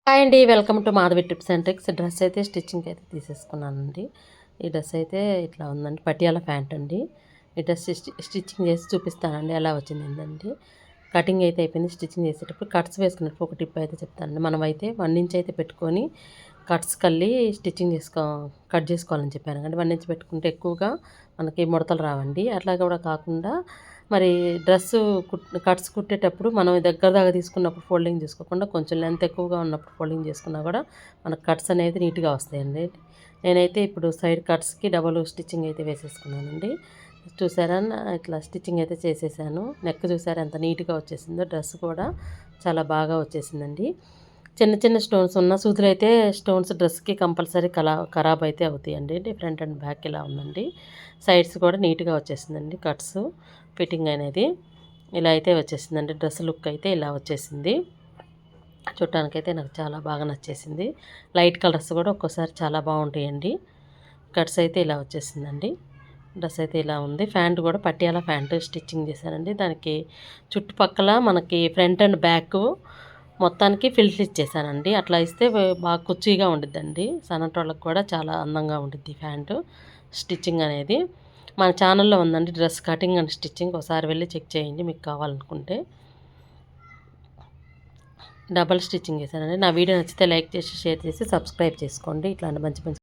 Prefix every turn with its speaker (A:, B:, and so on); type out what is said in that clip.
A: Hi అండి, welcome to Madhavi tips and tricks. Dress అయితే stitching అయితే తీసేసుకున్నానండి. ఈ డ్రెస్ అయితే ఇట్లా ఉందండి, పటియాలా ప్యాంట్ అండి. ఈ డ్రెస్ స్టిచ్చింగ్ చేసి చూపిస్తానండి ఎలా వచ్చింది ఏంటండి. కటింగ్ అయితే అయిపోయింది. స్టిచ్చింగ్ చేసేటప్పుడు కట్స్ వేసుకున్నప్పుడు ఒక టిప్ అయితే చెప్తానండి. మనం అయితే 1 ఇంచ్ అయితే పెట్టుకొని కట్స్ కల్లి స్టిచ్చింగ్ కట్ చేసుకోవాలని చెప్పాను కానీ 1 ఇంచ్ పెట్టుకుంటే ఎక్కువగా మనకి ముడతలు రావండి. అట్లా కూడా కాకుండా మరి డ్రెస్సు కట్స్ కుట్టేటప్పుడు మనం దగ్గర దాకా తీసుకున్నప్పుడు ఫోల్డింగ్ చేసుకోకుండా కొంచెం లెంత్ ఎక్కువగా ఉన్నప్పుడు ఫోల్డింగ్ చేసుకున్నా కూడా మనకు కట్స్ అనేది నీట్గా వస్తాయండి. నేనైతే ఇప్పుడు సైడ్ కట్స్కి డబల్ స్టిచ్చింగ్ అయితే వేసేసుకున్నానండి. చూసారా, ఇట్లా స్టిచ్చింగ్ అయితే చేసేసాను. నెక్ చూసారా ఎంత నీట్గా వచ్చేసిందో. డ్రెస్ కూడా చాలా బాగా వచ్చేసిందండి. చిన్న చిన్న స్టోన్స్ ఉన్న సూదులు అయితే స్టోన్స్ డ్రెస్కి కంపల్సరీ ఖరాబ్ అయితే అవుతాయండి. ఫ్రంట్ అండ్ బ్యాక్ ఇలా ఉందండి. సైడ్స్ కూడా నీట్గా వచ్చేసిందండి. కట్స్ ఫిట్టింగ్ అనేది ఇలా అయితే వచ్చేసిందండి. డ్రెస్ లుక్ అయితే ఇలా వచ్చేసింది. చూడటానికైతే నాకు చాలా బాగా నచ్చేసింది. లైట్ కలర్స్ కూడా ఒక్కోసారి చాలా బాగుంటాయండి. కట్స్ అయితే ఇలా వచ్చేసిందండి. డ్రెస్ అయితే ఇలా ఉంది. ప్యాంట్ కూడా పట్టియాలా ప్యాంటు స్టిచ్చింగ్ చేశానండి. దానికి చుట్టుపక్కల మనకి ఫ్రంట్ అండ్ బ్యాక్ మొత్తానికి ఫిల్స్ ఇచ్చేసానండి. అట్లా ఇస్తే బాగా కుర్చీగా ఉండిద్దండి. సన్నటోళ్ళకి కూడా చాలా అందంగా ఉండిద్ది ప్యాంటు స్టిచ్చింగ్ అనేది. మన ఛానల్లో ఉందండి డ్రెస్ కటింగ్ అండ్ స్టిచ్చింగ్, ఒకసారి వెళ్ళి చెక్ చేయండి మీకు కావాలనుకుంటే. డబల్ స్టిచ్చింగ్ చేశానండి. నా వీడియో నచ్చితే లైక్ చేసి షేర్ చేసి సబ్స్క్రైబ్ చేసుకోండి. ఇట్లాంటి మంచి మంచి